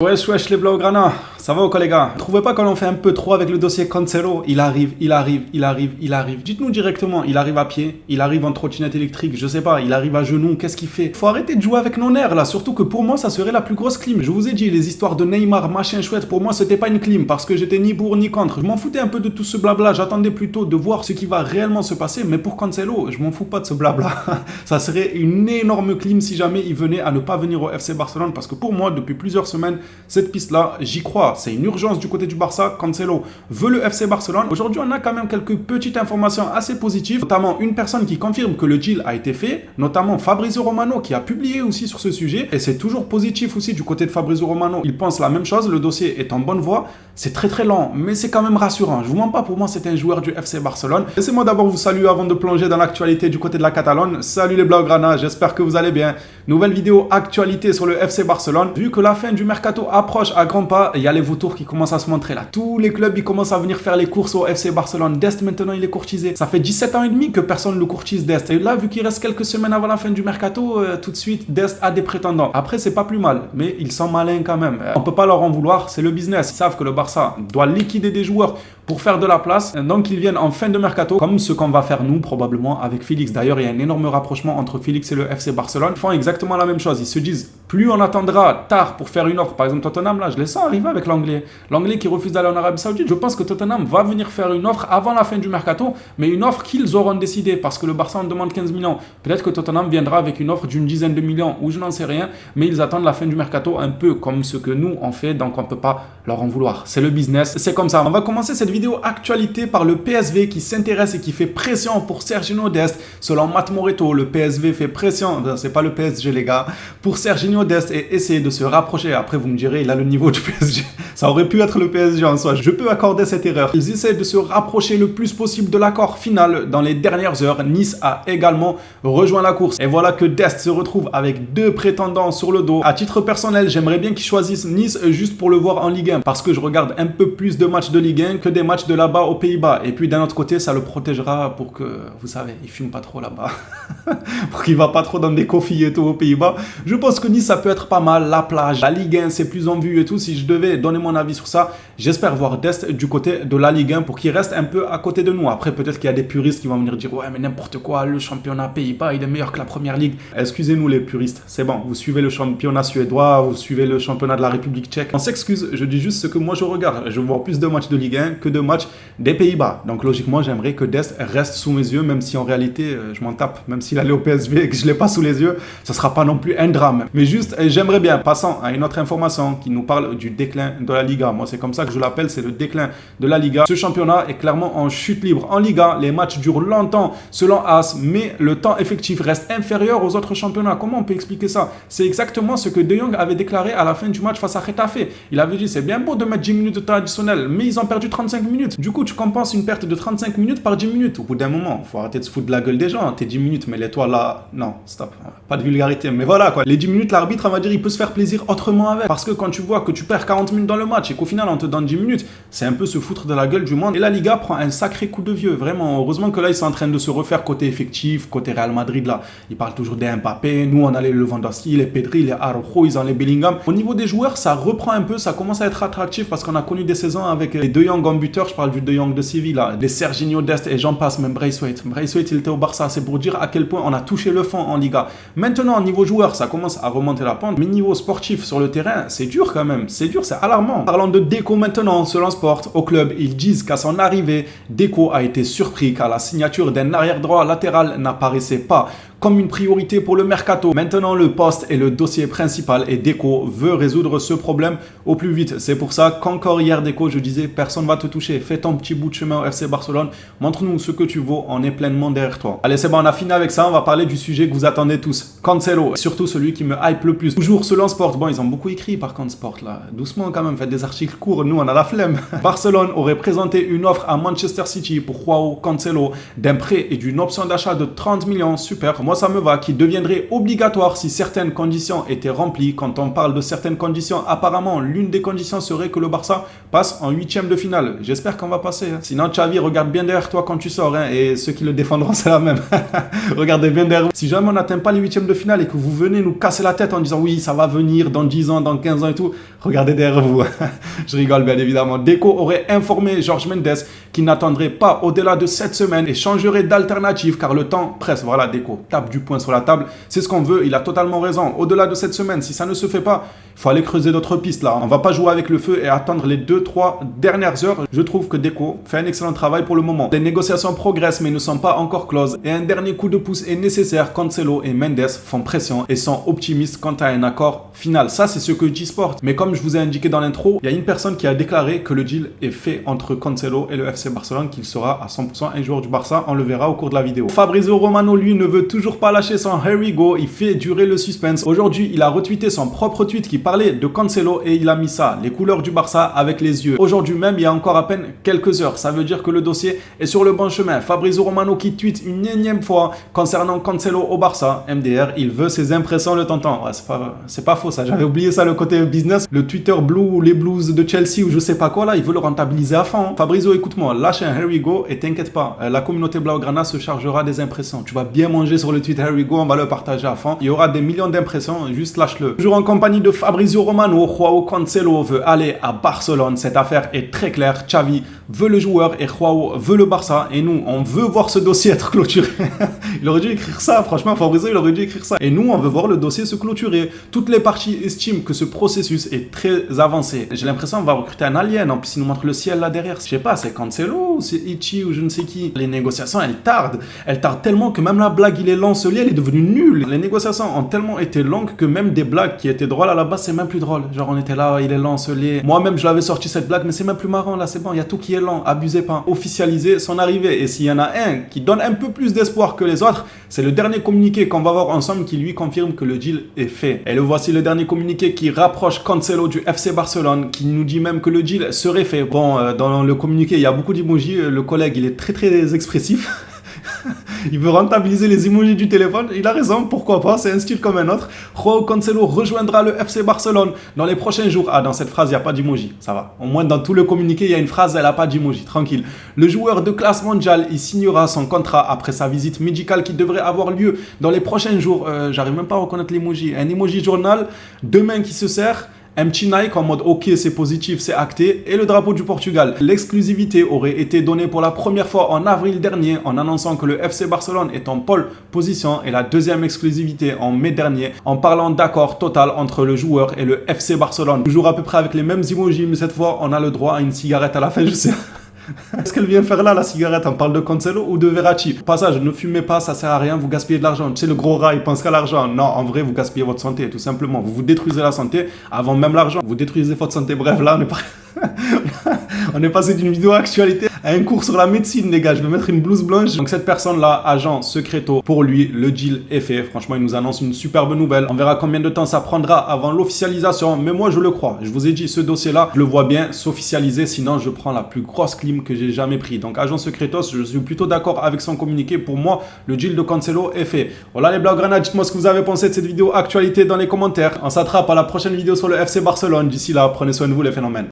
Wesh les Blaugrana, ça va ou quoi les gars? Trouvez pas qu'on en fait un peu trop avec le dossier Cancelo? Il arrive. Dites-nous directement, il arrive à pied, il arrive en trottinette électrique, je sais pas, il arrive à genoux, qu'est-ce qu'il fait? Faut arrêter de jouer avec nos nerfs là, surtout que pour moi ça serait la plus grosse clim. Je vous ai dit, les histoires de Neymar, machin chouette, pour moi c'était pas une clim parce que j'étais ni pour ni contre. Je m'en foutais un peu de tout ce blabla, j'attendais plutôt de voir ce qui va réellement se passer, mais pour Cancelo, je m'en fous pas de ce blabla. Ça serait une énorme clim si jamais il venait à ne pas venir au FC Barcelone parce que pour moi, depuis plusieurs semaines, cette piste-là, j'y crois. C'est une urgence du côté du Barça. Cancelo veut le FC Barcelone. Aujourd'hui, on a quand même quelques petites informations assez positives, notamment une personne qui confirme que le deal a été fait, notamment Fabrizio Romano qui a publié aussi sur ce sujet. Et c'est toujours positif aussi du côté de Fabrizio Romano. Il pense la même chose. Le dossier est en bonne voie. C'est très lent, mais c'est quand même rassurant. Je vous mens pas, pour moi, c'est un joueur du FC Barcelone. Laissez-moi d'abord vous saluer avant de plonger dans l'actualité du côté de la Catalogne. Salut les Blaugrana, j'espère que vous allez bien. Nouvelle vidéo actualité sur le FC Barcelone. Vu que la fin du mercato approche à grands pas, il y a les vautours qui commencent à se montrer là. Tous les clubs, ils commencent à venir faire les courses au FC Barcelone. Dest, maintenant, il est courtisé. Ça fait 17 ans et demi que personne ne le courtise, Dest. Et là, vu qu'il reste quelques semaines avant la fin du mercato, tout de suite, Dest a des prétendants. Après, c'est pas plus mal, mais ils sont malins quand même. On peut pas leur en vouloir, c'est le business. Ils savent que le Barça doit liquider des joueurs pour faire de la place. Donc, ils viennent en fin de mercato, comme ce qu'on va faire nous, probablement, avec Félix. D'ailleurs, il y a un énorme rapprochement entre Félix et le FC Barcelone. Ils font exactement la même chose. Ils se disent, plus on attendra tard pour faire une offre, par exemple Tottenham, là, je les sens arriver avec l'anglais. L'anglais qui refuse d'aller en Arabie Saoudite, je pense que Tottenham va venir faire une offre avant la fin du mercato, mais une offre qu'ils auront décidé, parce que le Barça en demande 15 millions. Peut-être que Tottenham viendra avec une offre d'une dizaine de millions, ou je n'en sais rien, mais ils attendent la fin du mercato un peu comme ce que nous on fait, donc on ne peut pas leur en vouloir. C'est le business, c'est comme ça. On va commencer cette vidéo actualité par le PSV qui s'intéresse et qui fait pression pour Serginho Dest. Selon Matt Moretto, le PSV fait pression, c'est pas le PSG les gars, pour Serginho Dest et essayer de se rapprocher. Après vous me direz, il a le niveau du PSG. Ça aurait pu être le PSG en soi, je peux accorder cette erreur. Ils essaient de se rapprocher le plus possible de l'accord final dans les dernières heures. Nice a également rejoint la course. Et voilà que Dest se retrouve avec deux prétendants sur le dos. À titre personnel, j'aimerais bien qu'ils choisissent Nice juste pour le voir en Ligue 1 parce que je regarde un peu plus de matchs de Ligue 1 que des matchs de là-bas aux Pays-Bas. Et puis d'un autre côté, ça le protégera pour que, vous savez, il fume pas trop là-bas. Pour qu'il va pas trop dans des coffees et tout aux Pays-Bas. Je pense que Nice, ça peut être pas mal. La plage, la Ligue 1, c'est plus en vue et tout. Si je devais donner mon avis sur ça, j'espère voir Dest du côté de la Ligue 1 pour qu'il reste un peu à côté de nous. Après, peut-être qu'il y a des puristes qui vont venir dire « Ouais, mais n'importe quoi, le championnat Pays-Bas, il est meilleur que la première ligue. » Excusez-nous les puristes, c'est bon. Vous suivez le championnat suédois, vous suivez le championnat de la République tchèque. On s'excuse, je dis juste ce que moi je regarde. Je vois plus de matchs de Ligue 1 que de matchs des Pays-Bas. Donc logiquement, j'aimerais que Dest reste sous mes yeux, même si en réalité, je m'en tape. Même s'il allait au PSV et que je ne l'ai pas sous les yeux, ce ne sera pas non plus un drame. Mais juste, j'aimerais bien. Passons à une autre information qui nous parle du déclin de la Liga. Moi, c'est comme ça que je l'appelle, c'est le déclin de la Liga. Ce championnat est clairement en chute libre. En Liga, les matchs durent longtemps selon AS, mais le temps effectif reste inférieur aux autres championnats. Comment on peut expliquer ça? C'est exactement ce que De Jong avait déclaré à la fin du match face à Getafe. Il avait dit, c'est bien beau de mettre 10 minutes de temps additionnel, mais ils ont perdu 35 minutes. Du coup, tu compenses une perte de 35 minutes par 10 minutes. Au bout d'un moment, il faut arrêter de se foutre de la gueule des gens. T'es 10 minutes, mais les toi là, non, stop. Pas de vulgarité, mais voilà quoi. Les 10 minutes, l'arbitre, on va dire, il peut se faire plaisir autrement avec. Parce que quand tu vois que tu perds 40 minutes dans le match et qu'au final, on te donne 10 minutes, c'est un peu se foutre de la gueule du monde. Et la Liga prend un sacré coup de vieux, vraiment. Heureusement que là, ils sont en train de se refaire côté effectif, côté Real Madrid là. Ils parlent toujours des Mbappé. Nous, on a les Lewandowski, les Pedri, les Araujo, ils ont les Bellingham. Au niveau des joueurs, ça reprend un peu, ça commence à être attractif parce qu'on a connu des saisons avec les De Jong en buteur. Je parle du De Jong de Séville là, les Serginho Dest et j'en passe, même Braithwaite. Braithwaite, il était au Barça. C'est pour dire à quel point on a touché le fond en Liga. Maintenant, niveau joueur, ça commence à remonter la pente. Mais niveau sportif sur le terrain, c'est dur quand même. C'est dur, c'est alarmant. Parlant de Deco maintenant, selon Sport, au club, ils disent qu'à son arrivée, Deco a été surpris car la signature d'un arrière-droit latéral n'apparaissait pas comme une priorité pour le mercato. Maintenant, le poste est le dossier principal et Deco veut résoudre ce problème au plus vite. C'est pour ça qu'encore hier, Deco, je disais, personne ne va te toucher. Fais ton petit bout de chemin au FC Barcelone. Montre-nous ce que tu vaux. On est pleinement derrière toi. Allez, c'est bon, on a fini avec ça. On va parler du sujet que vous attendez tous. Cancelo, surtout celui qui me hype le plus. Toujours selon Sport. Bon, ils ont beaucoup écrit par contre Sport là. Doucement quand même, faites des articles courts. Nous, on a la flemme. Barcelone aurait présenté une offre à Manchester City pour Joao Cancelo d'un prêt et d'une option d'achat de 30 millions. Super. moi ça me va, qui deviendrait obligatoire si certaines conditions étaient remplies. Quand on parle de certaines conditions, apparemment, l'une des conditions serait que le Barça passe en huitième de finale. J'espère qu'on va passer. Hein. Sinon, Xavi, regarde bien derrière toi quand tu sors. Hein, et ceux qui le défendront, c'est la même. Regardez bien derrière vous. Si jamais on n'atteint pas les huitièmes de finale et que vous venez nous casser la tête en disant oui, ça va venir dans 10 ans, dans 15 ans et tout, regardez derrière vous. Je rigole bien évidemment. Deco aurait informé Jorge Mendes qu'il n'attendrait pas au-delà de cette semaine et changerait d'alternative car le temps presse. Voilà, Deco tape du poing sur la table. C'est ce qu'on veut. Il a totalement raison. Au-delà de cette semaine, si ça ne se fait pas, il faut aller creuser d'autres pistes là. On va pas jouer avec le feu et attendre les 2-3 dernières heures. Je trouve que Deco fait un excellent travail pour le moment. Les négociations progressent mais ne sont pas encore closes. Et un dernier coup de pouce est nécessaire. Cancelo et Mendes font pression et sont optimistes quant à un accord final. Ça, c'est ce que dit Sport. Mais comme je vous ai indiqué dans l'intro, il y a une personne qui a déclaré que le deal est fait entre Cancelo et le FC Barcelone, qu'il sera à 100% un joueur du Barça. On le verra au cours de la vidéo. Fabrizio Romano, lui, ne veut toujours pas lâcher son Here we go. Il fait durer le suspense. Aujourd'hui, il a retweeté son propre tweet qui parlait de Cancelo et il a mis ça, les couleurs du Barça avec les yeux. Aujourd'hui même, il y a encore à peine quelques heures. Ça veut dire que le dossier est sur le bon chemin. Fabrizio Romano qui tweet une énième fois concernant Cancelo au Barça. MDR, il veut ses impressions le tentant. Ouais, c'est pas faux ça. J'avais oublié ça, le côté business. Le Twitter Blue ou les Blues de Chelsea ou je sais pas quoi là, il veut le rentabiliser à fond. Fabrizio, écoute-moi, lâche un Here we go et t'inquiète pas. La communauté Blaugrana se chargera des impressions. Tu vas bien manger sur le tweet Here we go, on va le partager à fond. Il y aura des millions d'impressions, juste lâche-le. Toujours en compagnie de Fabrizio Romano, Joao Cancelo veut aller à Barcelone. Cette affaire est très claire. Xavi veut le joueur et Joao veut le Barça. Et nous, on veut voir ce dossier être clôturé. Il aurait dû écrire ça, franchement, Fabrizio, il aurait dû écrire ça. Et nous, on veut voir le dossier se clôturer. Toutes les parties estiment que ce processus est très avancé. J'ai l'impression qu'on va recruter un alien. En plus, il nous montre le ciel là derrière. Je sais pas, c'est Cancelo ou c'est Ichi ou je ne sais qui. Les négociations, elles tardent. Elles tardent tellement que même la blague, il est lancelier, elle est devenue nulle. Les négociations ont tellement été longues que même des blagues qui étaient drôles à la base, c'est même plus drôle. Genre, on était là, il est lancelier. Moi-même, je l'avais sorti cette blague, mais c'est même plus marrant là, c'est bon, il y a tout qui est lent. Abusez pas. Officialisez son arrivée. Et s'il y en a un qui donne un peu plus d'espoir que les autres, c'est le dernier communiqué qu'on va voir ensemble qui lui confirme que le deal est fait. Et le voici le dernier communiqué qui rapproche Cancelo du FC Barcelone, qui nous dit même que le deal serait fait. Bon, dans le communiqué, il y a beaucoup d'emojis. Le collègue, il est très expressif. Il veut rentabiliser les emojis du téléphone. Il a raison, pourquoi pas, c'est un style comme un autre. Joao Cancelo rejoindra le FC Barcelone dans les prochains jours. Ah, dans cette phrase, il n'y a pas d'emoji, ça va. Au moins, dans tout le communiqué, il y a une phrase, elle n'a pas d'emoji, tranquille. Le joueur de classe mondiale, il signera son contrat après sa visite médicale qui devrait avoir lieu dans les prochains jours. J'arrive même pas à reconnaître l'emoji. Un emoji journal, deux mains qui se serrent. Un petit Nike en mode ok, c'est positif, c'est acté, et le drapeau du Portugal. L'exclusivité aurait été donnée pour la première fois en avril dernier en annonçant que le FC Barcelone est en pole position, et la deuxième exclusivité en mai dernier en parlant d'accord total entre le joueur et le FC Barcelone. Toujours à peu près avec les mêmes emojis, mais cette fois on a le droit à une cigarette à la fin, je sais. Qu'est-ce qu'elle vient faire là, la cigarette? On parle de Cancelo ou de Verratti? Au passage, ne fumez pas, ça sert à rien, vous gaspillez de l'argent. Tu sais, le gros rat, il pense qu'à l'argent. Non, en vrai, vous gaspillez votre santé, tout simplement. Vous vous détruisez la santé avant même l'argent. Vous détruisez votre santé. Bref, là, on est pas... On est passé d'une vidéo actualité à un cours sur la médecine, les gars. Je vais mettre une blouse blanche. Donc cette personne-là, agent secreto, pour lui, le deal est fait. Franchement, il nous annonce une superbe nouvelle. On verra combien de temps ça prendra avant l'officialisation. Mais moi, je le crois. Je vous ai dit, ce dossier-là, je le vois bien s'officialiser. Sinon, je prends la plus grosse clim que j'ai jamais pris. Donc agent secretos, je suis plutôt d'accord avec son communiqué. Pour moi, le deal de Cancelo est fait. Voilà les Blaugrana, dites-moi ce que vous avez pensé de cette vidéo actualité dans les commentaires. On s'attrape à la prochaine vidéo sur le FC Barcelone. D'ici là, prenez soin de vous les phénomènes.